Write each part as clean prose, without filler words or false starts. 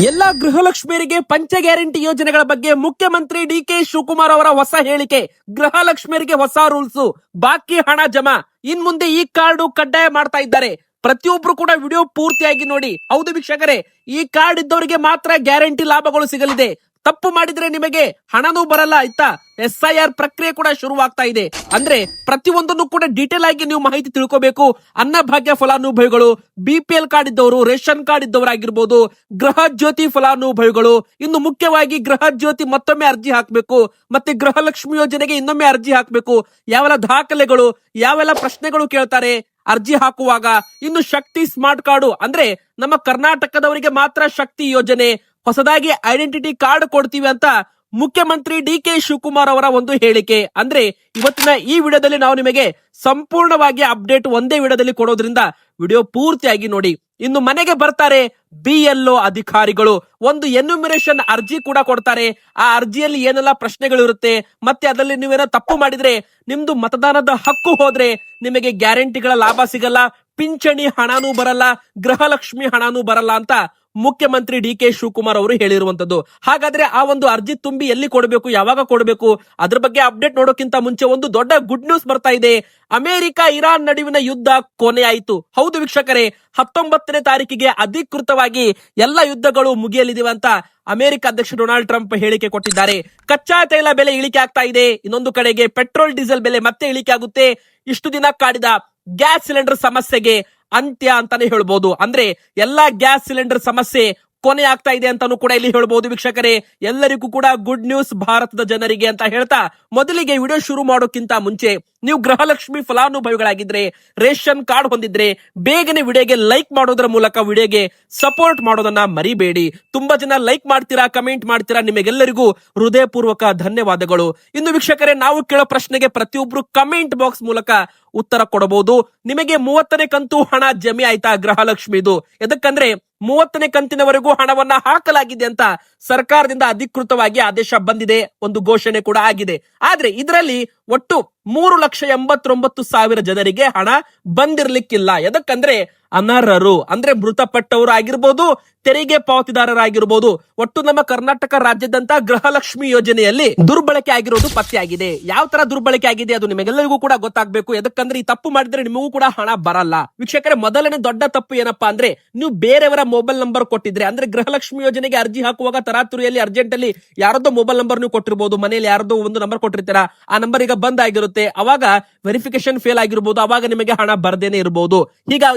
ಎಲ್ಲಾ ಗೃಹಲಕ್ಷ್ಮಿಯರಿಗೆ ಪಂಚ ಗ್ಯಾರಂಟಿ ಯೋಜನೆಗಳ ಬಗ್ಗೆ ಮುಖ್ಯಮಂತ್ರಿ ಡಿ.ಕೆ. ಶಿವಕುಮಾರ್ ಅವರ ಹೊಸ ಹೇಳಿಕೆ. ಗೃಹಲಕ್ಷ್ಮಿಯರಿಗೆ ಹೊಸ ರೂಲ್ಸ್, ಬಾಕಿ ಹಣ ಜಮಾ. ಇನ್ ಮುಂದೆ ಈ ಕಾರ್ಡ್ ಕಡ್ಡಾಯ ಮಾಡ್ತಾ ಇದ್ದಾರೆ. ಪ್ರತಿಯೊಬ್ರು ಕೂಡ ವಿಡಿಯೋ ಪೂರ್ತಿಯಾಗಿ ನೋಡಿ. ಹೌದು ವೀಕ್ಷಕರೇ, ಈ ಕಾರ್ಡ್ ಇದ್ದವರಿಗೆ ಮಾತ್ರ ಗ್ಯಾರಂಟಿ ಲಾಭಗಳು ಸಿಗಲಿದೆ. ತಪ್ಪು ಮಾಡಿದ್ರೆ ನಿಮಗೆ ಹಣನೂ ಬರಲ್ಲ ಆಯ್ತಾ. SIR ಪ್ರಕ್ರಿಯೆ ಕೂಡ ಶುರುವಾಗ್ತಾ ಇದೆ. ಅಂದ್ರೆ ಪ್ರತಿಯೊಂದನ್ನು ಕೂಡ ಡೀಟೇಲ್ ಆಗಿ ನೀವು ಮಾಹಿತಿ ತಿಳ್ಕೋಬೇಕು. ಅನ್ನಭಾಗ್ಯ ಫಲಾನುಭವಿಗಳು, BPL ಕಾರ್ಡ್ ಇದ್ದವರು, ರೇಷನ್ ಕಾರ್ಡ್ ಇದ್ದವರಾಗಿರ್ಬೋದು, ಗೃಹ ಜ್ಯೋತಿ ಫಲಾನುಭವಿಗಳು, ಇನ್ನು ಮುಖ್ಯವಾಗಿ ಗೃಹ ಜ್ಯೋತಿ ಮತ್ತೊಮ್ಮೆ ಅರ್ಜಿ ಹಾಕಬೇಕು, ಮತ್ತೆ ಗೃಹಲಕ್ಷ್ಮಿ ಯೋಜನೆಗೆ ಇನ್ನೊಮ್ಮೆ ಅರ್ಜಿ ಹಾಕಬೇಕು. ಯಾವೆಲ್ಲ ದಾಖಲೆಗಳು, ಯಾವೆಲ್ಲ ಪ್ರಶ್ನೆಗಳು ಕೇಳ್ತಾರೆ ಅರ್ಜಿ ಹಾಕುವಾಗ. ಇನ್ನು ಶಕ್ತಿ ಸ್ಮಾರ್ಟ್ ಕಾರ್ಡು, ಅಂದ್ರೆ ನಮ್ಮ ಕರ್ನಾಟಕದವರಿಗೆ ಮಾತ್ರ ಶಕ್ತಿ ಯೋಜನೆ, ಹೊಸದಾಗಿ ಐಡೆಂಟಿಟಿ ಕಾರ್ಡ್ ಕೊಡ್ತೀವಿ ಅಂತ ಮುಖ್ಯಮಂತ್ರಿ ಡಿ.ಕೆ. ಶಿವಕುಮಾರ್ ಅವರ ಒಂದು ಹೇಳಿಕೆ. ಅಂದ್ರೆ ಇವತ್ತಿನ ಈ ವಿಡಿಯೋದಲ್ಲಿ ನಾವು ನಿಮಗೆ ಸಂಪೂರ್ಣವಾಗಿ ಅಪ್ಡೇಟ್ ಒಂದೇ ವಿಡಿಯೋದಲ್ಲಿ ಕೊಡೋದ್ರಿಂದ ವಿಡಿಯೋ ಪೂರ್ತಿಯಾಗಿ ನೋಡಿ. ಇನ್ನು ಮನೆಗೆ ಬರ್ತಾರೆ BLO ಅಧಿಕಾರಿಗಳು, ಒಂದು ಎನ್ಯುಮರೇಷನ್ ಅರ್ಜಿ ಕೂಡ ಕೊಡ್ತಾರೆ. ಆ ಅರ್ಜಿಯಲ್ಲಿ ಏನೆಲ್ಲ ಪ್ರಶ್ನೆಗಳು ಇರುತ್ತೆ, ಮತ್ತೆ ಅದರಲ್ಲಿ ನೀವೇನೋ ತಪ್ಪು ಮಾಡಿದ್ರೆ, ನಿಮ್ದು ಮತದಾನದ ಹಕ್ಕು ಹೋದ್ರೆ ನಿಮಗೆ ಗ್ಯಾರಂಟಿಗಳ ಲಾಭ ಸಿಗಲ್ಲ, ಪಿಂಚಣಿ ಹಣನೂ ಬರಲ್ಲ, ಗೃಹಲಕ್ಷ್ಮಿ ಹಣನೂ ಬರಲ್ಲ ಅಂತ ಮುಖ್ಯಮಂತ್ರಿ ಡಿ.ಕೆ. ಶಿವಕುಮಾರ್ ಅವರು ಹೇಳಿರುವಂತದ್ದು. ಹಾಗಾದ್ರೆ ಆ ಒಂದು ಅರ್ಜಿ ತುಂಬಿ ಎಲ್ಲಿ ಕೊಡಬೇಕು, ಯಾವಾಗ ಕೊಡಬೇಕು, ಅದ್ರ ಬಗ್ಗೆ ಅಪ್ಡೇಟ್ ನೋಡೋಕ್ಕಿಂತ ಮುಂಚೆ ಒಂದು ದೊಡ್ಡ ಗುಡ್ ನ್ಯೂಸ್ ಬರ್ತಾ ಇದೆ. ಅಮೆರಿಕ ಇರಾನ್ ನಡುವಿನ ಯುದ್ಧ ಕೊನೆಯಾಯಿತು. ಹೌದು ವೀಕ್ಷಕರೇ, 19ನೇ ತಾರೀಕಿಗೆ ಅಧಿಕೃತವಾಗಿ ಎಲ್ಲ ಯುದ್ಧಗಳು ಮುಗಿಯಲಿದೆ ಅಂತ ಅಮೆರಿಕ ಅಧ್ಯಕ್ಷ ಡೊನಾಲ್ಡ್ ಟ್ರಂಪ್ ಹೇಳಿಕೆ ಕೊಟ್ಟಿದ್ದಾರೆ. ಕಚ್ಚಾ ತೈಲ ಬೆಲೆ ಇಳಿಕೆ ಆಗ್ತಾ ಇದೆ. ಇನ್ನೊಂದು ಕಡೆಗೆ ಪೆಟ್ರೋಲ್ ಡೀಸೆಲ್ ಬೆಲೆ ಮತ್ತೆ ಇಳಿಕೆ ಆಗುತ್ತೆ. ಇಷ್ಟು ದಿನ ಕಾಡಿದ ಗ್ಯಾಸ್ ಸಿಲಿಂಡರ್ ಸಮಸ್ಯೆಗೆ ಅಂತ್ಯ ಅಂತಾನೆ ಹೇಳ್ಬೋದು. ಅಂದ್ರೆ ಎಲ್ಲಾ ಗ್ಯಾಸ್ ಸಿಲಿಂಡರ್ ಸಮಸ್ಯೆ ಕೊನೆ ಆಗ್ತಾ ಇದೆ ಅಂತಾನು ಕೂಡ ಇಲ್ಲಿ ಹೇಳ್ಬಹುದು ವೀಕ್ಷಕರೇ. ಎಲ್ಲರಿಗೂ ಕೂಡ ಗುಡ್ ನ್ಯೂಸ್ ಭಾರತದ ಜನರಿಗೆ ಅಂತ ಹೇಳ್ತಾ, ಮೊದಲಿಗೆ ವಿಡಿಯೋ ಶುರು ಮಾಡೋಕ್ಕಿಂತ ಮುಂಚೆ ನೀವು ಗೃಹಲಕ್ಷ್ಮಿ ಫಲಾನುಭವಿಗಳಾಗಿದ್ರೆ, ರೇಷನ್ ಕಾರ್ಡ್ ಹೊಂದಿದ್ರೆ ಬೇಗನೆ ವಿಡಿಯೋಗೆ ಲೈಕ್ ಮಾಡೋದ್ರ ಮೂಲಕ ವಿಡಿಯೋಗೆ ಸಪೋರ್ಟ್ ಮಾಡೋದನ್ನ ಮರಿಬೇಡಿ. ತುಂಬಾ ಜನ ಲೈಕ್ ಮಾಡ್ತೀರಾ, ಕಮೆಂಟ್ ಮಾಡ್ತೀರಾ, ನಿಮಗೆಲ್ಲರಿಗೂ ಹೃದಯಪೂರ್ವಕ ಧನ್ಯವಾದಗಳು. ಇನ್ನು ವೀಕ್ಷಕರೇ, ನಾವು ಕೇಳೋ ಪ್ರಶ್ನೆಗೆ ಪ್ರತಿಯೊಬ್ರು ಕಮೆಂಟ್ ಬಾಕ್ಸ್ ಮೂಲಕ ಉತ್ತರ ಕೊಡಬಹುದು. ನಿಮಗೆ 30ನೇ ಕಂತು ಹಣ ಜಮೆ ಆಯ್ತಾ ಗೃಹಲಕ್ಷ್ಮಿದು? ಎದಕ್ಕಂದ್ರೆ 30ನೇ ಕಂತಿನವರೆಗೂ ಹಣವನ್ನ ಹಾಕಲಾಗಿದೆ ಅಂತ ಸರ್ಕಾರದಿಂದ ಅಧಿಕೃತವಾಗಿ ಆದೇಶ ಬಂದಿದೆ, ಒಂದು ಘೋಷಣೆ ಕೂಡ ಆಗಿದೆ. ಆದ್ರೆ ಇದರಲ್ಲಿ ಒಟ್ಟು 3,89,000 ಜನರಿಗೆ ಹಣ ಬಂದಿರ್ಲಿಕ್ಕಿಲ್ಲ. ಎದಕ್ಕಂದ್ರೆ ಅನರ್ಹರು, ಅಂದ್ರೆ ಮೃತಪಟ್ಟವರು ಆಗಿರ್ಬೋದು, ತೆರಿಗೆ ಪಾವತಿದಾರರಾಗಿರ್ಬೋದು. ಒಟ್ಟು ನಮ್ಮ ಕರ್ನಾಟಕ ರಾಜ್ಯದಂತ ಗೃಹಲಕ್ಷ್ಮಿ ಯೋಜನೆಯಲ್ಲಿ ದುರ್ಬಳಕೆ ಆಗಿರೋದು ಪತ್ತೆಯಾಗಿದೆ. ಯಾವ ತರ ದುರ್ಬಳಕೆ ಆಗಿದೆ ಅದು ನಿಮಗೆಲ್ಲರಿಗೂ ಕೂಡ ಗೊತ್ತಾಗಬೇಕು. ಎದಕ್ಕಂದ್ರೆ ಈ ತಪ್ಪು ಮಾಡಿದ್ರೆ ನಿಮಗೂ ಕೂಡ ಹಣ ಬರಲ್ಲ. ವೀಕ್ಷಕರೇ, ಮೊದಲನೇ ದೊಡ್ಡ ತಪ್ಪು ಏನಪ್ಪಾ ಅಂದ್ರೆ, ನೀವು ಬೇರೆಯವರ ಮೊಬೈಲ್ ನಂಬರ್ ಕೊಟ್ಟಿದ್ರೆ, ಅಂದ್ರೆ ಗೃಹಲಕ್ಷ್ಮಿ ಯೋಜನೆಗೆ ಅರ್ಜಿ ಹಾಕುವಾಗ ತರಾತುರಿಯಲ್ಲಿ ಅರ್ಜೆಂಟ್ ಅಲ್ಲಿ ಯಾರದೋ ಮೊಬೈಲ್ ನಂಬರ್ ನೀವು ಕೊಟ್ಟಿರ್ಬೋದು, ಮನೆಯಲ್ಲಿ ಯಾರದೋ ಒಂದು ನಂಬರ್ ಕೊಟ್ಟಿರ್ತೀರಾ, ಆ ನಂಬರ್ ಈಗ ಬಂದ್ ಆಗಿರುತ್ತೆ, ಅವಾಗ ವೆರಿಫಿಕೇಶನ್ ಫೇಲ್ ಆಗಿರ್ಬೋದು, ಅವಾಗ ನಿಮಗೆ ಹಣ ಬರ್ದೇನೆ ಇರಬಹುದು.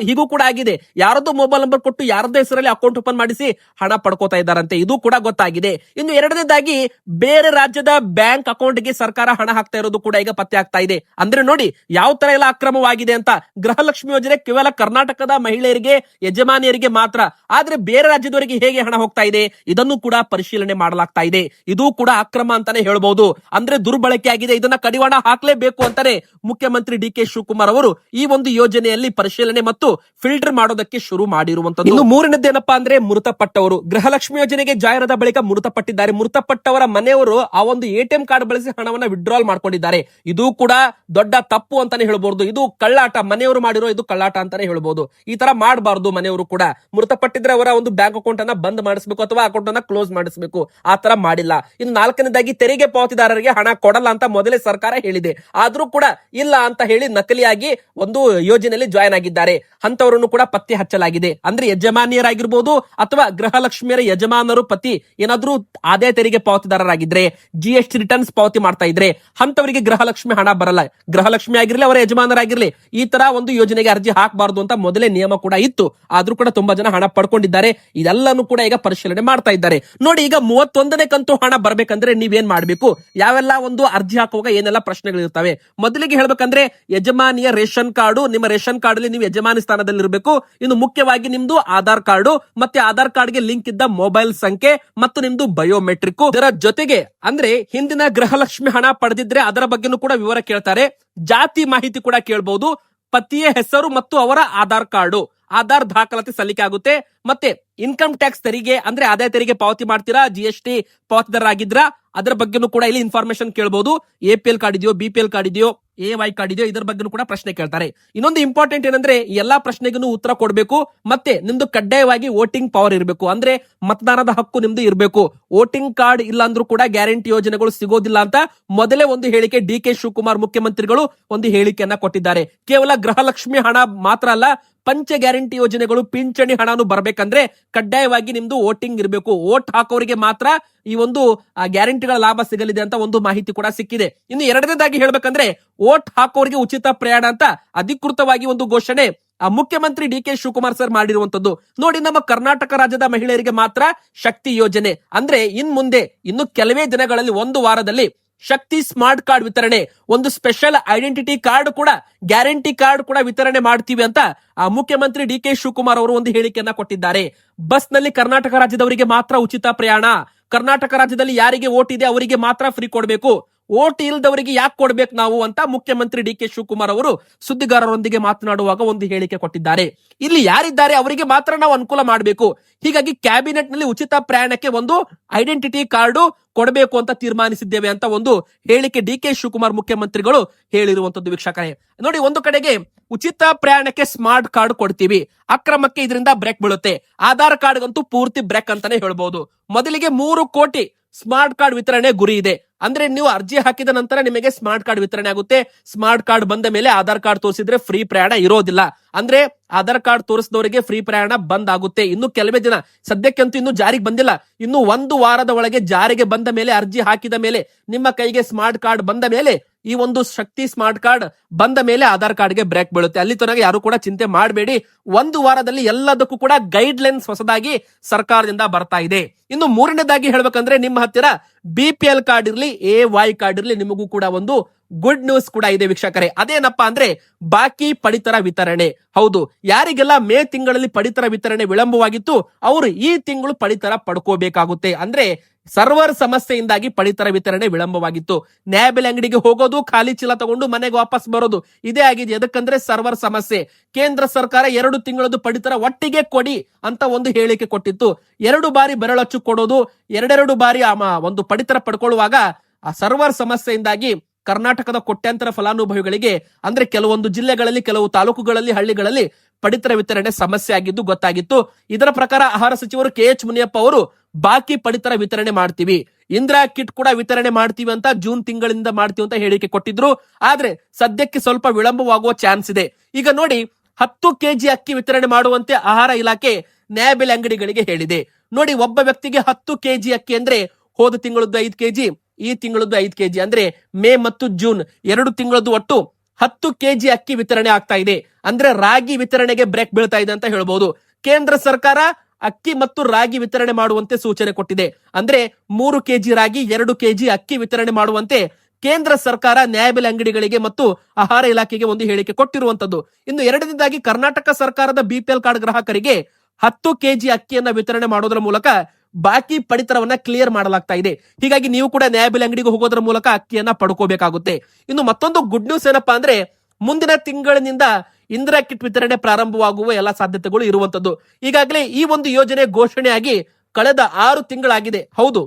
ಹೀಗೂ ಕೂಡ ಆಗಿದೆ. ಯಾರದೋ ಮೊಬೈಲ್ ನಂಬರ್ ಕೊಟ್ಟು ಯಾರದೋ ಹೆಸರಲ್ಲಿ ಅಕೌಂಟ್ ಓಪನ್ ಮಾಡಿಸಿ ಹಣ ಪಡ್ಕೋತಾ ಇದ್ದಾರಂತೆ, ಇದು ಕೂಡ ಗೊತ್ತಾಗಿದೆ. ಇನ್ನು ಎರಡನೇದಾಗಿ, ಬೇರೆ ರಾಜ್ಯದ ಬ್ಯಾಂಕ್ ಅಕೌಂಟ್ಗೆ ಸರ್ಕಾರ ಹಣ ಹಾಕ್ತಾ ಇರೋದು ಕೂಡ ಈಗ ಪತ್ತೆ ಆಗ್ತಾ ಇದೆ. ಅಂದ್ರೆ ನೋಡಿ ಯಾವ ತರ ಎಲ್ಲ ಅಕ್ರಮವಾಗಿದೆ ಅಂತ. ಗೃಹಲಕ್ಷ್ಮಿ ಯೋಜನೆ ಕೇವಲ ಕರ್ನಾಟಕದ ಮಹಿಳೆಯರಿಗೆ, ಯಜಮಾನಿಯರಿಗೆ ಮಾತ್ರ, ಆದ್ರೆ ಬೇರೆ ರಾಜ್ಯದವರಿಗೆ ಹೇಗೆ ಹಣ ಹೋಗ್ತಾ ಇದೆ ಇದನ್ನು ಕೂಡ ಪರಿಶೀಲನೆ ಮಾಡಲಾಗ್ತಾ ಇದೆ. ಇದು ಕೂಡ ಅಕ್ರಮ ಅಂತಾನೆ ಹೇಳ್ಬಹುದು. ಅಂದ್ರೆ ದುರ್ಬಳಕೆ ಆಗಿದೆ, ಇದನ್ನ ಕಡಿವಾಣ ಹಾಕ್ಲೇಬೇಕು ಅಂತಾನೆ ಮುಖ್ಯಮಂತ್ರಿ ಡಿ.ಕೆ. ಶಿವಕುಮಾರ್ ಅವರು ಈ ಒಂದು ಯೋಜನೆಯಲ್ಲಿ ಪರಿಶೀಲನೆ ಮತ್ತು ಫಿಲ್ಟರ್ ಮಾಡೋದಕ್ಕೆ ಶುರು ಮಾಡಿರುವಂತದ್ದು. ಇನ್ನು ಮೂರನೇದೇನಪ್ಪಾ ಅಂದ್ರೆ, ಮೃತಪಟ್ಟವರು. ಗೃಹಲಕ್ಷ್ಮಿ ಯೋಜನೆಗೆ ಜಾರಿ ಆದ ಬಳಿಕ ಮೃತಪಟ್ಟಿದ್ದಾರೆ. ಮೃತಪಟ್ಟವರ ಮನೆಯವರು ಆ ಒಂದು ATM ಕಾರ್ಡ್ ಬಳಸಿ ಹಣವನ್ನ ವಿಡ್ರಾಲ್ ಮಾಡ್ಕೊಂಡಿದ್ದಾರೆ. ಇದು ಕೂಡ ದೊಡ್ಡ ತಪ್ಪು ಅಂತಾನೆ ಹೇಳ್ಬಹುದು. ಇದು ಕಳ್ಳಾಟ, ಮನೆಯವರು ಮಾಡಿರೋ ಇದು ಕಳ್ಳಾಟ ಅಂತಾನೆ ಹೇಳ್ಬಹುದು. ಈ ತರ ಮಾಡಬಾರ್ದು. ಮನೆಯವರು ಕೂಡ ಮೃತಪಟ್ಟಿದ್ರೆ ಅವರ ಒಂದು ಬ್ಯಾಂಕ್ ಅಕೌಂಟ್ ಅನ್ನ ಬಂದ್ ಮಾಡಿಸಬೇಕು ಅಥವಾ ಅಕೌಂಟ್ ಅನ್ನ ಕ್ಲೋಸ್ ಮಾಡಿಸಬೇಕು. ಆ ತರ ಮಾಡಿಲ್ಲ. ಇನ್ನು ನಾಲ್ಕನೇದಾಗಿ, ತೆರಿಗೆ ಪಾವತಿದಾರರಿಗೆ ಹಣ ಕೊಡಲ್ಲ ಅಂತ ಮೊದಲೇ ಸರ್ಕಾರ ಹೇಳಿದೆ. ಆದ್ರೂ ಕೂಡ ಇಲ್ಲ ಅಂತ ಹೇಳಿ ನಕಲಿಯಾಗಿ ಒಂದು ಯೋಜನೆಯಲ್ಲಿ ಜಾಯ್ನ್ ಆಗಿದ್ದಾರೆ. ಅಂತವರನ್ನು ಕೂಡ ಪತ್ತೆ ಹಚ್ಚಲಾಗಿದೆ. ಅಂದ್ರೆ ಯಜಮಾನಿಯರಾಗಿರ್ಬೋದು ಅಥವಾ ಗೃಹಲಕ್ಷ್ಮಿಯರ ಯಜಮಾನರು ಪತಿ ಏನಾದ್ರೂ ಆದಾಯ ತೆರಿಗೆ ಪಾವತಿದಾರರಾಗಿದ್ರೆ, GST ರಿಟರ್ನ್ಸ್ ಪಾವತಿ ಮಾಡ್ತಾ ಇದ್ರೆ ಅಂತವರಿಗೆ ಗೃಹಲಕ್ಷ್ಮಿ ಹಣ ಬರಲ್ಲ. ಗೃಹಲಕ್ಷ್ಮಿ ಆಗಿರ್ಲಿ, ಅವರ ಯಜಮಾನರಾಗಿರ್ಲಿ, ಈ ತರ ಒಂದು ಯೋಜನೆಗೆ ಅರ್ಜಿ ಹಾಕಬಾರ್ದು ಅಂತ ಮೊದಲೇ ನಿಯಮ ಕೂಡ ಇತ್ತು. ಆದ್ರೂ ಕೂಡ ತುಂಬಾ ಜನ ಹಣ ಪಡ್ಕೊಂಡಿದ್ದಾರೆ. ಇದೆಲ್ಲಾನು ಕೂಡ ಈಗ ಪರಿಶೀಲನೆ ಮಾಡ್ತಾ ಇದ್ದಾರೆ. ನೋಡಿ, ಈಗ 31ನೇ ಕಂತು ಹಣ ಬರ್ಬೇಕಂದ್ರೆ ನೀವೇನ್ ಮಾಡ್ಬೇಕು, ಯಾವೆಲ್ಲ ಒಂದು ಅರ್ಜಿ ಹಾಕುವಾಗ ಏನೆಲ್ಲ ಪ್ರಶ್ನೆಗಳಿರ್ತವೆ. ಮೊದಲಿಗೆ ಹೇಳ್ಬೇಕಂದ್ರೆ, ಯಜಮಾನಿಯ ರೇಷನ್ ಕಾರ್ಡು, ನಿಮ್ಮ ರೇಷನ್ ಕಾರ್ಡ್ ಅಲ್ಲಿ ನೀವು ಯಜಮಾನಿ ಸ್ಥಾನದಲ್ಲಿ ಇರಬೇಕು. ಇನ್ನು ಮುಖ್ಯವಾಗಿ ನಿಮ್ದು ಆಧಾರ್ ಕಾರ್ಡು, ಮತ್ತೆ ಆಧಾರ್ ಕಾರ್ಡ್ಗೆ ಲಿಂಕ್ ಇದ್ದ ಮೊಬೈಲ್ ಸಂಖ್ಯೆ ಮತ್ತು ನಿಮ್ದು ಬಯೋಮೆಟ್ರಿಕ್. ಇದರ ಜೊತೆಗೆ ಅಂದ್ರೆ ಹಿಂದಿನ ಗೃಹಲಕ್ಷ್ಮಿ ಹಣ ಪಡೆದಿದ್ರೆ ಅದರ ಬಗ್ಗೆನೂ ಕೂಡ ವಿವರ ಕೇಳ್ತಾರೆ. ಜಾತಿ ಮಾಹಿತಿ ಕೂಡ ಕೇಳಬಹುದು. ಪತಿಯ ಹೆಸರು ಮತ್ತು ಅವರ ಆಧಾರ್ ಕಾರ್ಡು, ಆಧಾರ್ ದಾಖಲಾತಿ ಸಲ್ಲಿಕೆ ಆಗುತ್ತೆ. ಮತ್ತೆ ಇನ್ಕಮ್ ಟ್ಯಾಕ್ಸ್ ತೆರಿಗೆ, ಅಂದ್ರೆ ಆದಾಯ ತೆರಿಗೆ ಪಾವತಿ ಮಾಡ್ತೀರಾ, GST ಪಾವತಿದಾರರಾಗಿದ್ರ ಅದರ ಬಗ್ಗೆನೂ ಕೂಡ ಇಲ್ಲಿ ಇನ್ಫಾರ್ಮೇಶನ್ ಕೇಳಬಹುದು. APL ಕಾರ್ಡ್ ಇದೆಯೋ, BPL ಕಾರ್ಡ್ ಇದೆಯೋ, AY ಕಾರ್ಡ್ ಇದೆಯೋ ಇದರ ಬಗ್ಗೆ ಕೂಡ ಪ್ರಶ್ನೆ ಕೇಳ್ತಾರೆ. ಇನ್ನೊಂದು ಇಂಪಾರ್ಟೆಂಟ್ ಏನಂದ್ರೆ ಎಲ್ಲಾ ಪ್ರಶ್ನೆಗೂ ಉತ್ತರ ಕೊಡಬೇಕು, ಮತ್ತೆ ನಿಮ್ದು ಕಡ್ಡಾಯವಾಗಿ ವೋಟಿಂಗ್ ಪವರ್ ಇರಬೇಕು, ಅಂದ್ರೆ ಮತದಾನದ ಹಕ್ಕು ನಿಮ್ದು ಇರಬೇಕು. ವೋಟಿಂಗ್ ಕಾರ್ಡ್ ಇಲ್ಲ ಅಂದ್ರೂ ಕೂಡ ಗ್ಯಾರಂಟಿ ಯೋಜನೆಗಳು ಸಿಗೋದಿಲ್ಲ ಅಂತ ಮೊದಲೇ ಒಂದು ಹೇಳಿಕೆ DK ಶಿವಕುಮಾರ್ ಮುಖ್ಯಮಂತ್ರಿಗಳು ಒಂದು ಹೇಳಿಕೆಯನ್ನ ಕೊಟ್ಟಿದ್ದಾರೆ. ಕೇವಲ ಗೃಹಲಕ್ಷ್ಮಿ ಹಣ ಮಾತ್ರ ಅಲ್ಲ, ಪಂಚ ಗ್ಯಾರಂಟಿ ಯೋಜನೆಗಳು, ಪಿಂಚಣಿ ಹಣನು ಬರ್ಬೇಕಂದ್ರೆ ಕಡ್ಡಾಯವಾಗಿ ನಿಮ್ದು ವೋಟಿಂಗ್ ಇರಬೇಕು. ವೋಟ್ ಹಾಕೋರಿಗೆ ಮಾತ್ರ ಈ ಒಂದು ಗ್ಯಾರಂಟಿಗಳ ಲಾಭ ಸಿಗಲಿದೆ ಅಂತ ಒಂದು ಮಾಹಿತಿ ಕೂಡ ಸಿಕ್ಕಿದೆ. ಇನ್ನು ಎರಡನೇದಾಗಿ ಹೇಳ್ಬೇಕಂದ್ರೆ ವೋಟ್ ಹಾಕೋರಿಗೆ ಉಚಿತ ಪ್ರಯಾಣ ಅಂತ ಅಧಿಕೃತವಾಗಿ ಒಂದು ಘೋಷಣೆ ಮುಖ್ಯಮಂತ್ರಿ DK ಶಿವಕುಮಾರ್ ಸರ್ ಮಾಡಿರುವಂತದ್ದು. ನೋಡಿ, ನಮ್ಮ ಕರ್ನಾಟಕ ರಾಜ್ಯದ ಮಹಿಳೆಯರಿಗೆ ಮಾತ್ರ ಶಕ್ತಿ ಯೋಜನೆ ಅಂದ್ರೆ ಇನ್ನು ಕೆಲವೇ ದಿನಗಳಲ್ಲಿ, ಒಂದು ವಾರದಲ್ಲಿ ಶಕ್ತಿ ಸ್ಮಾರ್ಟ್ ಕಾರ್ಡ್ ವಿತರಣೆ, ಒಂದು ಸ್ಪೆಷಲ್ ಐಡೆಂಟಿಟಿ ಕಾರ್ಡ್ ಕೂಡ, ಗ್ಯಾರಂಟಿ ಕಾರ್ಡ್ ಕೂಡ ವಿತರಣೆ ಮಾಡ್ತೀವಿ ಅಂತ ಮುಖ್ಯಮಂತ್ರಿ DK ಶಿವಕುಮಾರ್ ಅವರು ಒಂದು ಹೇಳಿಕೆಯನ್ನ ಕೊಟ್ಟಿದ್ದಾರೆ. ಬಸ್ ನಲ್ಲಿ ಕರ್ನಾಟಕ ರಾಜ್ಯದವರಿಗೆ ಮಾತ್ರ ಉಚಿತ ಪ್ರಯಾಣ, ಕರ್ನಾಟಕ ರಾಜ್ಯದಲ್ಲಿ ಯಾರಿಗೆ ವೋಟ್ ಇದೆ ಅವರಿಗೆ ಮಾತ್ರ ಫ್ರೀ ಕೊಡಬೇಕು, ವೋಟ್ ಇಲ್ದವರಿಗೆ ಯಾಕೆ ಕೊಡ್ಬೇಕು ನಾವು ಅಂತ ಮುಖ್ಯಮಂತ್ರಿ DK ಶಿವಕುಮಾರ್ ಅವರು ಸುದ್ದಿಗಾರರೊಂದಿಗೆ ಮಾತನಾಡುವಾಗ ಒಂದು ಹೇಳಿಕೆ ಕೊಟ್ಟಿದ್ದಾರೆ. ಇಲ್ಲಿ ಯಾರಿದ್ದಾರೆ ಅವರಿಗೆ ಮಾತ್ರ ನಾವು ಅನುಕೂಲ ಮಾಡಬೇಕು, ಹೀಗಾಗಿ ಕ್ಯಾಬಿನೆಟ್ ನಲ್ಲಿ ಉಚಿತ ಪ್ರಯಾಣಕ್ಕೆ ಒಂದು ಐಡೆಂಟಿಟಿ ಕಾರ್ಡ್ ಕೊಡಬೇಕು ಅಂತ ತೀರ್ಮಾನಿಸಿದ್ದೇವೆ ಅಂತ ಒಂದು ಹೇಳಿಕೆ DK ಶಿವಕುಮಾರ್ ಮುಖ್ಯಮಂತ್ರಿಗಳು ಹೇಳಿರುವಂತದ್ದು. ವೀಕ್ಷಕರೇ ನೋಡಿ, ಒಂದು ಕಡೆಗೆ ಉಚಿತ ಪ್ರಯಾಣಕ್ಕೆ ಸ್ಮಾರ್ಟ್ ಕಾರ್ಡ್ ಕೊಡ್ತೀವಿ, ಅಕ್ರಮಕ್ಕೆ ಇದರಿಂದ ಬ್ರೇಕ್ ಬೀಳುತ್ತೆ. ಆಧಾರ್ ಕಾರ್ಡ್ ಅಂತೂ ಪೂರ್ತಿ ಬ್ರೇಕ್ ಅಂತಾನೆ ಹೇಳ್ಬಹುದು. ಮೊದಲಿಗೆ 3 ಕೋಟಿ ಸ್ಮಾರ್ಟ್ ಕಾರ್ಡ್ ವಿತರಣೆ ಗುರಿ ಇದೆ. ಅಂದ್ರೆ ನೀವು ಅರ್ಜಿ ಹಾಕಿದ ನಂತರ ನಿಮಗೆ ಸ್ಮಾರ್ಟ್ ಕಾರ್ಡ್ ವಿತರಣೆ ಆಗುತ್ತೆ. ಸ್ಮಾರ್ಟ್ ಕಾರ್ಡ್ ಬಂದ ಮೇಲೆ ಆಧಾರ್ ಕಾರ್ಡ್ ತೋರಿಸಿದ್ರೆ ಫ್ರೀ ಪ್ರಯಾಣ ಇರೋದಿಲ್ಲ, ಅಂದ್ರೆ ಆಧಾರ್ ಕಾರ್ಡ್ ತೋರಿಸಿದವರಿಗೆ ಫ್ರೀ ಪ್ರಯಾಣ ಬಂದ್ ಆಗುತ್ತೆ. ಇನ್ನು ಕೆಲವೇ ದಿನ, ಸದ್ಯಕ್ಕಂತೂ ಇನ್ನು ಜಾರಿಗೆ ಬಂದಿಲ್ಲ, ಇನ್ನು 1 ವಾರದ ಒಳಗೆ ಜಾರಿಗೆ ಬಂದ ಮೇಲೆ, ಅರ್ಜಿ ಹಾಕಿದ ಮೇಲೆ, ನಿಮ್ಮ ಕೈಗೆ ಸ್ಮಾರ್ಟ್ ಕಾರ್ಡ್ ಬಂದ ಮೇಲೆ, ಈ ಒಂದು ಶಕ್ತಿ ಸ್ಮಾರ್ಟ್ ಕಾರ್ಡ್ ಬಂದ ಮೇಲೆ ಆಧಾರ್ ಕಾರ್ಡ್ಗೆ ಬ್ರೇಕ್ ಬೀಳುತ್ತೆ. ಅಲ್ಲಿ ತನಕ ಯಾರು ಕೂಡ ಚಿಂತೆ ಮಾಡಬೇಡಿ. 1 ವಾರದಲ್ಲಿ ಎಲ್ಲದಕ್ಕೂ ಕೂಡ ಗೈಡ್ ಲೈನ್ಸ್ ಹೊಸದಾಗಿ ಸರ್ಕಾರದಿಂದ ಬರ್ತಾ ಇದೆ. ಇನ್ನು ಮೂರನೇದಾಗಿ ಹೇಳ್ಬೇಕಂದ್ರೆ, ನಿಮ್ಮ ಹತ್ತಿರ BPL ಕಾರ್ಡ್ ಇರ್ಲಿ, AY ಕಾರ್ಡ್ ಇರ್ಲಿ, ನಿಮಗೂ ಕೂಡ ಒಂದು ಗುಡ್ ನ್ಯೂಸ್ ಕೂಡ ಇದೆ ವೀಕ್ಷಕರೇ. ಅದೇನಪ್ಪಾ ಅಂದ್ರೆ ಬಾಕಿ ಪಡಿತರ ವಿತರಣೆ. ಹೌದು, ಯಾರಿಗೆಲ್ಲ ಮೇ ತಿಂಗಳಲ್ಲಿ ಪಡಿತರ ವಿತರಣೆ ವಿಳಂಬವಾಗಿತ್ತು ಅವರು ಈ ತಿಂಗಳು ಪಡಿತರ ಪಡ್ಕೋಬೇಕಾಗುತ್ತೆ. ಅಂದ್ರೆ ಸರ್ವರ್ ಸಮಸ್ಯೆಯಿಂದಾಗಿ ಪಡಿತರ ವಿತರಣೆ ವಿಳಂಬವಾಗಿತ್ತು. ನ್ಯಾಯಬೆಲೆ ಅಂಗಡಿಗೆ ಹೋಗೋದು, ಖಾಲಿ ಚೀಲ ತಗೊಂಡು ಮನೆಗೆ ವಾಪಸ್ ಬರೋದು, ಇದೇ ಆಗಿದೆ. ಎದಕ್ಕಂದ್ರೆ ಸರ್ವರ್ ಸಮಸ್ಯೆ. ಕೇಂದ್ರ ಸರ್ಕಾರ 2 ತಿಂಗಳದ್ದು ಪಡಿತರ ಒಟ್ಟಿಗೆ ಕೊಡಿ ಅಂತ ಒಂದು ಹೇಳಿಕೆ ಕೊಟ್ಟಿತ್ತು. 2 ಬಾರಿ ಬೆರಳಚ್ಚು ಕೊಡೋದು, 2 ಬಾರಿ ಒಂದು ಪಡಿತರ ಪಡ್ಕೊಳ್ಳುವಾಗ ಆ ಸರ್ವರ್ ಸಮಸ್ಯೆಯಿಂದಾಗಿ ಕರ್ನಾಟಕದ ಕೋಟ್ಯಾಂತರ ಫಲಾನುಭವಿಗಳಿಗೆ, ಅಂದ್ರೆ ಕೆಲವೊಂದು ಜಿಲ್ಲೆಗಳಲ್ಲಿ, ಕೆಲವು ತಾಲೂಕುಗಳಲ್ಲಿ, ಹಳ್ಳಿಗಳಲ್ಲಿ ಪಡಿತರ ವಿತರಣೆ ಸಮಸ್ಯೆ ಆಗಿದ್ದು ಗೊತ್ತಾಗಿತ್ತು. ಇದರ ಪ್ರಕಾರ ಆಹಾರ ಸಚಿವರು KH ಮುನಿಯಪ್ಪ ಅವರು ಬಾಕಿ ಪಡಿತರ ವಿತರಣೆ ಮಾಡ್ತೀವಿ, ಇಂದಿರಾ ಕಿಟ್ ಕೂಡ ವಿತರಣೆ ಮಾಡ್ತೀವಿ ಅಂತ ಜೂನ್ ತಿಂಗಳಿಂದ ಮಾಡ್ತೀವಿ ಅಂತ ಹೇಳಿಕೆ ಕೊಟ್ಟಿದ್ರು. ಆದ್ರೆ ಸದ್ಯಕ್ಕೆ ಸ್ವಲ್ಪ ವಿಳಂಬವಾಗುವ ಚಾನ್ಸ್ ಇದೆ. ಈಗ ನೋಡಿ, 10 ಕೆಜಿ ಅಕ್ಕಿ ವಿತರಣೆ ಮಾಡುವಂತೆ ಆಹಾರ ಇಲಾಖೆ ನ್ಯಾಯಬೆಲೆ ಅಂಗಡಿಗಳಿಗೆ ಹೇಳಿದೆ. ನೋಡಿ, ಒಬ್ಬ ವ್ಯಕ್ತಿಗೆ 10 ಕೆಜಿ ಅಕ್ಕಿ ಅಂದ್ರೆ ಹೋದ ತಿಂಗಳದ್ದು 5 ಕೆಜಿ, ಈ ತಿಂಗಳದ್ದು 5 ಕೆಜಿ, ಅಂದ್ರೆ ಮೇ ಮತ್ತು ಜೂನ್ 2 ತಿಂಗಳದ್ದು ಒಟ್ಟು 10 ಕೆಜಿ ಅಕ್ಕಿ ವಿತರಣೆ ಆಗ್ತಾ ಇದೆ. ಅಂದ್ರೆ ರಾಗಿ ವಿತರಣೆಗೆ ಬ್ರೇಕ್ ಬೀಳ್ತಾ ಇದೆ ಅಂತ ಹೇಳ್ಬಹುದು. ಕೇಂದ್ರ ಸರ್ಕಾರ ಅಕ್ಕಿ ಮತ್ತು ರಾಗಿ ವಿತರಣೆ ಮಾಡುವಂತೆ ಸೂಚನೆ ಕೊಟ್ಟಿದೆ. ಅಂದ್ರೆ 3 ಕೆಜಿ ರಾಗಿ, 2 ಕೆಜಿ ಅಕ್ಕಿ ವಿತರಣೆ ಮಾಡುವಂತೆ ಕೇಂದ್ರ ಸರ್ಕಾರ ನ್ಯಾಯಬೆಲೆ ಅಂಗಡಿಗಳಿಗೆ ಮತ್ತು ಆಹಾರ ಇಲಾಖೆಗೆ ಒಂದು ಹೇಳಿಕೆ ಕೊಟ್ಟಿರುವಂತದ್ದು. ಇನ್ನು ಎರಡನೇದಾಗಿ ಕರ್ನಾಟಕ ಸರ್ಕಾರದ BPL ಕಾರ್ಡ್ ಗ್ರಾಹಕರಿಗೆ 10 ಕೆಜಿ ಅಕ್ಕಿಯನ್ನ ವಿತರಣೆ ಮಾಡೋದ್ರ ಮೂಲಕ ಬಾಕಿ ಪಡಿತರವನ್ನ ಕ್ಲಿಯರ್ ಮಾಡಲಾಗ್ತಾ ಇದೆ. ಹೀಗಾಗಿ ನೀವು ಕೂಡ ನ್ಯಾಯಬೆಲೆ ಅಂಗಡಿಗೆ ಹೋಗೋದ್ರ ಮೂಲಕ ಅಕ್ಕಿಯನ್ನ ಪಡ್ಕೋಬೇಕಾಗುತ್ತೆ. ಇನ್ನು ಮತ್ತೊಂದು ಗುಡ್ ನ್ಯೂಸ್ ಏನಪ್ಪಾ ಅಂದ್ರೆ, ಮುಂದಿನ ತಿಂಗಳಿನಿಂದ ಇಂದಿರಾ ಕಿಟ್ ವಿತರಣೆ ಪ್ರಾರಂಭವಾಗುವ ಎಲ್ಲ ಸಾಧ್ಯತೆಗಳು ಇರುವಂತದ್ದು. ಈಗಾಗಲೇ ಈ ಒಂದು ಯೋಜನೆ ಘೋಷಣೆಯಾಗಿ ಕಳೆದ 6 ತಿಂಗಳಾಗಿದೆ. ಹೌದು,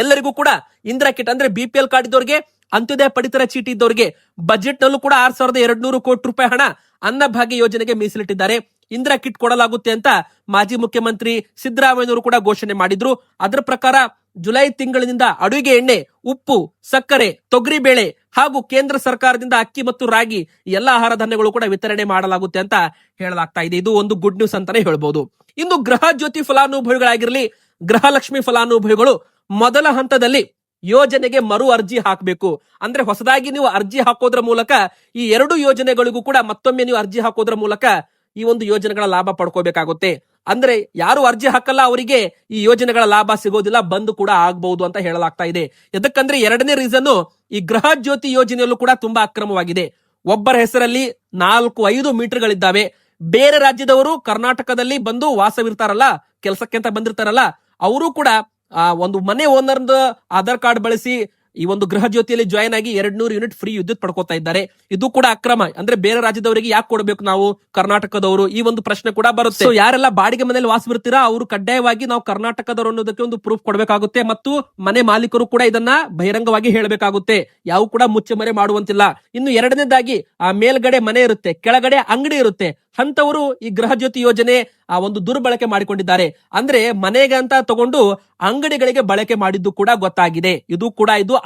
ಎಲ್ಲರಿಗೂ ಕೂಡ ಇಂದಿರಾ ಕಿಟ್ ಅಂದ್ರೆ BPL ಕಾರ್ಡ್ ಇದ್ದವರಿಗೆ, ಅಂತ್ಯೋದಯ ಪಡಿತರ ಚೀಟಿ ಇದ್ದವರಿಗೆ ಬಜೆಟ್ ನಲ್ಲೂ ಕೂಡ 6200 ಕೋಟಿ ರೂಪಾಯಿ ಹಣ ಅನ್ನಭಾಗ್ಯ ಯೋಜನೆಗೆ ಮೀಸಲಿಟ್ಟಿದ್ದಾರೆ. ಇಂದಿರಾ ಕಿಟ್ ಕೊಡಲಾಗುತ್ತೆ ಅಂತ ಮಾಜಿ ಮುಖ್ಯಮಂತ್ರಿ ಸಿದ್ದರಾಮಯ್ಯನವರು ಕೂಡ ಘೋಷಣೆ ಮಾಡಿದ್ರು. ಅದರ ಪ್ರಕಾರ ಜುಲೈ ತಿಂಗಳಿನಿಂದ ಅಡುಗೆ ಎಣ್ಣೆ, ಉಪ್ಪು, ಸಕ್ಕರೆ, ತೊಗರಿ ಬೇಳೆ ಹಾಗೂ ಕೇಂದ್ರ ಸರ್ಕಾರದಿಂದ ಅಕ್ಕಿ ಮತ್ತು ರಾಗಿ ಎಲ್ಲ ಆಹಾರ ಧಾನ್ಯಗಳು ಕೂಡ ವಿತರಣೆ ಮಾಡಲಾಗುತ್ತೆ ಅಂತ ಹೇಳಲಾಗ್ತಾ ಇದೆ. ಇದು ಒಂದು ಗುಡ್ ನ್ಯೂಸ್ ಅಂತಾನೆ ಹೇಳ್ಬಹುದು. ಇನ್ನು ಗೃಹ ಜ್ಯೋತಿ ಫಲಾನುಭವಿಗಳಾಗಿರ್ಲಿ, ಗೃಹಲಕ್ಷ್ಮಿ ಫಲಾನುಭವಿಗಳು ಮೊದಲ ಹಂತದಲ್ಲಿ ಯೋಜನೆಗೆ ಮರು ಅರ್ಜಿ ಹಾಕಬೇಕು. ಅಂದ್ರೆ ಹೊಸದಾಗಿ ನೀವು ಅರ್ಜಿ ಹಾಕೋದ್ರ ಮೂಲಕ ಈ 2 ಯೋಜನೆಗಳಿಗೂ ಕೂಡ ಮತ್ತೊಮ್ಮೆ ನೀವು ಅರ್ಜಿ ಹಾಕೋದ್ರ ಮೂಲಕ ಈ ಒಂದು ಯೋಜನೆಗಳ ಲಾಭ ಪಡ್ಕೋಬೇಕಾಗುತ್ತೆ. ಅಂದ್ರೆ ಯಾರು ಅರ್ಜಿ ಹಾಕಲ್ಲ ಅವರಿಗೆ ಈ ಯೋಜನೆಗಳ ಲಾಭ ಸಿಗೋದಿಲ್ಲ, ಬಂದ್ ಕೂಡ ಆಗಬಹುದು ಅಂತ ಹೇಳಲಾಗ್ತಾ ಇದೆ. ಯಾಕಂದ್ರೆ ಎರಡನೇ ರೀಸನ್, ಈ ಗೃಹ ಜ್ಯೋತಿ ಯೋಜನೆಯಲ್ಲೂ ಕೂಡ ತುಂಬಾ ಅಕ್ರಮವಾಗಿದೆ. ಒಬ್ಬರ ಹೆಸರಲ್ಲಿ 4-5 ಮೀಟರ್ಗಳಿದ್ದಾವೆ. ಬೇರೆ ರಾಜ್ಯದವರು ಕರ್ನಾಟಕದಲ್ಲಿ ಬಂದು ವಾಸವಿರ್ತಾರಲ್ಲ, ಕೆಲಸಕ್ಕೆ ಅಂತ ಬಂದಿರ್ತಾರಲ್ಲ, ಅವರು ಕೂಡ ಒಂದು ಮನೆ ಓನರ್ ಆಧಾರ್ ಕಾರ್ಡ್ ಬಳಸಿ ಈ ಒಂದು ಗೃಹ ಜ್ಯೋತಿಯಲ್ಲಿ ಜಾಯ್ನ್ ಆಗಿ 200 ಯೂನಿಟ್ ಫ್ರೀ ವಿದ್ಯುತ್ ಪಡ್ಕೋತಾ ಇದ್ದಾರೆ. ಇದು ಕೂಡ ಅಕ್ರಮ. ಅಂದ್ರೆ ಬೇರೆ ರಾಜ್ಯದವರಿಗೆ ಯಾಕೆ ಕೊಡಬೇಕು ನಾವು ಕರ್ನಾಟಕದವರು, ಈ ಒಂದು ಪ್ರಶ್ನೆ ಕೂಡ ಬರುತ್ತೆ. So ಯಾರೆಲ್ಲ ಬಾಡಿಗೆ ಮನೆಯಲ್ಲಿ ವಾಸವಿರ್ತೀರಾ ಅವರು ಕಡ್ಡಾಯವಾಗಿ ನಾವು ಕರ್ನಾಟಕದವರು ಅನ್ನೋದಕ್ಕೆ ಒಂದು ಪ್ರೂಫ್ ಕೊಡಬೇಕಾಗುತ್ತೆ ಮತ್ತು ಮನೆ ಮಾಲೀಕರು ಕೂಡ ಇದನ್ನ ಬಹಿರಂಗವಾಗಿ ಹೇಳಬೇಕಾಗುತ್ತೆ. ಯಾವ ಕೂಡ ಮುಚ್ಚಮರೆ ಮಾಡುವಂತಿಲ್ಲ. ಇನ್ನು ಎರಡನೇದಾಗಿ ಆ ಮೇಲ್ಗಡೆ ಮನೆ ಇರುತ್ತೆ, ಕೆಳಗಡೆ ಅಂಗಡಿ ಇರುತ್ತೆ, ಅಂತವರು ಈ ಗೃಹ ಜ್ಯೋತಿ ಯೋಜನೆ ಆ ಒಂದು ದುರ್ಬಳಕೆ ಮಾಡಿಕೊಂಡಿದ್ದಾರೆ. ಅಂದ್ರೆ ಮನೆಗೆ ಅಂತ ತಗೊಂಡು ಅಂಗಡಿಗಳಿಗೆ ಬಳಕೆ ಮಾಡಿದ್ದು ಕೂಡ ಗೊತ್ತಾಗಿದೆ. ಇದು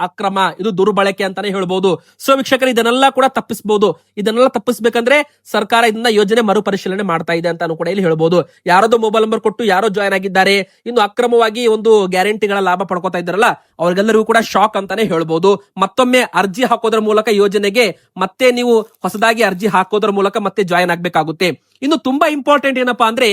ಅಕ್ರಮ, ಇದು ದುರ್ಬಳಕೆ ಅಂತಾನೆ ಹೇಳ್ಬಹುದು. ಸೊ ವೀಕ್ಷಕರು, ಇದನ್ನೆಲ್ಲ ಕೂಡ ತಪ್ಪಿಸಬಹುದು. ಇದನ್ನೆಲ್ಲ ತಪ್ಪಿಸಬೇಕಂದ್ರೆ ಸರ್ಕಾರ ಇದನ್ನ ಯೋಜನೆ ಮರುಪರಿಶೀಲನೆ ಮಾಡ್ತಾ ಇದೆ ಅಂತ ಕೂಡ ಇಲ್ಲಿ ಹೇಳ್ಬಹುದು. ಯಾರದೋ ಮೊಬೈಲ್ ನಂಬರ್ ಕೊಟ್ಟು ಯಾರೋ ಜಾಯ್ನ್ ಆಗಿದ್ದಾರೆ, ಇನ್ನು ಅಕ್ರಮವಾಗಿ ಒಂದು ಗ್ಯಾರಂಟಿಗಳ ಲಾಭ ಪಡ್ಕೋತಾ ಇದ್ದಾರಲ್ಲ, ಅವ್ರಿಗೆಲ್ಲರಿಗೂ ಕೂಡ ಶಾಕ್ ಅಂತಾನೆ ಹೇಳ್ಬಹುದು. ಮತ್ತೊಮ್ಮೆ ಅರ್ಜಿ ಹಾಕೋದ್ರ ಮೂಲಕ ಯೋಜನೆಗೆ ಮತ್ತೆ ನೀವು ಹೊಸದಾಗಿ ಅರ್ಜಿ ಹಾಕೋದ್ರ ಮೂಲಕ ಮತ್ತೆ ಜಾಯ್ನ್ ಆಗ್ಬೇಕಾಗುತ್ತೆ. ಇನ್ನು ತುಂಬಾ ಇಂಪಾರ್ಟೆಂಟ್ ಏನಪ್ಪಾ ಅಂದ್ರೆ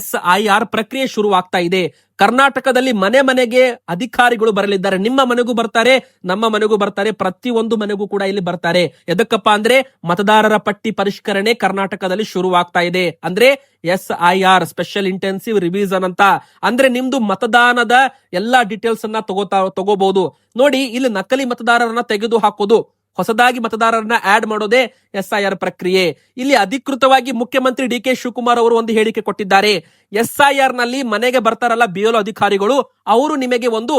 SIR ಪ್ರಕ್ರಿಯೆ ಶುರುವಾಗ್ತಾ ಇದೆ. ಕರ್ನಾಟಕದಲ್ಲಿ ಮನೆ ಮನೆಗೆ ಅಧಿಕಾರಿಗಳು ಬರಲಿದ್ದಾರೆ. ನಿಮ್ಮ ಮನೆಗೂ ಬರ್ತಾರೆ, ನಮ್ಮ ಮನೆಗೂ ಬರ್ತಾರೆ, ಪ್ರತಿಯೊಂದು ಮನೆಗೂ ಕೂಡ ಇಲ್ಲಿ ಬರ್ತಾರೆ. ಎದಕ್ಕಪ್ಪ ಅಂದ್ರೆ ಮತದಾರರ ಪಟ್ಟಿ ಪರಿಷ್ಕರಣೆ ಕರ್ನಾಟಕದಲ್ಲಿ ಶುರುವಾಗ್ತಾ ಇದೆ. ಅಂದ್ರೆ SIR ಸ್ಪೆಷಲ್ ಇಂಟೆನ್ಸಿವ್ ರಿವಿಷನ್ ಅಂತ. ಅಂದ್ರೆ ನಿಮ್ದು ಮತದಾನದ ಎಲ್ಲಾ ಡೀಟೇಲ್ಸ್ ಅನ್ನ ತಗೋಬಹುದು. ನೋಡಿ, ಇಲ್ಲಿ ನಕಲಿ ಮತದಾರರನ್ನ ತೆಗೆದು ಹಾಕೋದು, ಹೊಸದಾಗಿ ಮತದಾರರನ್ನ ಆಡ್ ಮಾಡೋದೇ SIR ಪ್ರಕ್ರಿಯೆ. ಇಲ್ಲಿ ಅಧಿಕೃತವಾಗಿ ಮುಖ್ಯಮಂತ್ರಿ DK ಶಿವಕುಮಾರ್ ಅವರು ಒಂದು ಹೇಳಿಕೆ ಕೊಟ್ಟಿದ್ದಾರೆ. SIR ನಲ್ಲಿ ಮನೆಗೆ ಬರ್ತಾರಲ್ಲ BLO ಅಧಿಕಾರಿಗಳು, ಅವರು ನಿಮಗೆ ಒಂದು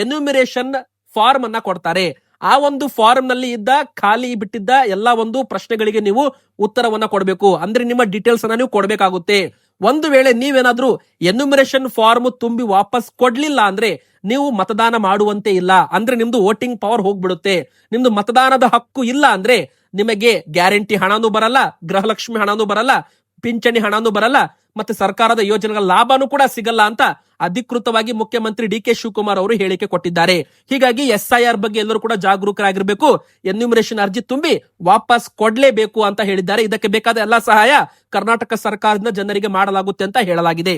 ಎನ್ಯುಮರೇಷನ್ ಫಾರ್ಮ್ ಅನ್ನ ಕೊಡ್ತಾರೆ. ಆ ಒಂದು ಫಾರ್ಮ್ ನಲ್ಲಿ ಇದ್ದ ಖಾಲಿ ಬಿಟ್ಟಿದ್ದ ಎಲ್ಲಾ ಒಂದು ಪ್ರಶ್ನೆಗಳಿಗೆ ನೀವು ಉತ್ತರವನ್ನ ಕೊಡಬೇಕು. ಅಂದ್ರೆ ನಿಮ್ಮ ಡೀಟೇಲ್ಸ್ ಅನ್ನ ನೀವು ಕೊಡಬೇಕಾಗುತ್ತೆ. ಒಂದು ವೇಳೆ ನೀವೇನಾದ್ರೂ ಎನ್ಯುಮರೇಷನ್ ಫಾರ್ಮ್ ತುಂಬಿ ವಾಪಸ್ ಕೊಡ್ಲಿಲ್ಲ ಅಂದ್ರೆ ನೀವು ಮತದಾನ ಮಾಡುವಂತೆ ಇಲ್ಲ. ಅಂದ್ರೆ ನಿಮ್ದು ವೋಟಿಂಗ್ ಪವರ್ ಹೋಗ್ಬಿಡುತ್ತೆ. ನಿಮ್ದು ಮತದಾನದ ಹಕ್ಕು ಇಲ್ಲ ಅಂದ್ರೆ ನಿಮಗೆ ಗ್ಯಾರಂಟಿ ಹಣನೂ ಬರಲ್ಲ, ಗೃಹಲಕ್ಷ್ಮಿ ಹಣನೂ ಬರಲ್ಲ, ಪಿಂಚಣಿ ಹಣನೂ ಬರಲ್ಲ, ಮತ್ತೆ ಸರ್ಕಾರದ ಯೋಜನೆಗಳ ಲಾಭನೂ ಕೂಡ ಸಿಗಲ್ಲ ಅಂತ ಅಧಿಕೃತವಾಗಿ ಮುಖ್ಯಮಂತ್ರಿ DK ಶಿವಕುಮಾರ್ ಅವರು ಹೇಳಿಕೆ ಕೊಟ್ಟಿದ್ದಾರೆ. ಹೀಗಾಗಿ SIR ಬಗ್ಗೆ ಎಲ್ಲರೂ ಕೂಡ ಜಾಗರೂಕರಾಗಿರ್ಬೇಕು. ಎನ್ಯುಮರೇಷನ್ ಅರ್ಜಿ ತುಂಬಿ ವಾಪಸ್ ಕೊಡ್ಲೇಬೇಕು ಅಂತ ಹೇಳಿದ್ದಾರೆ. ಇದಕ್ಕೆ ಬೇಕಾದ ಎಲ್ಲಾ ಸಹಾಯ ಕರ್ನಾಟಕ ಸರ್ಕಾರದಿಂದ ಜನರಿಗೆ ಮಾಡಲಾಗುತ್ತೆ ಅಂತ ಹೇಳಲಾಗಿದೆ.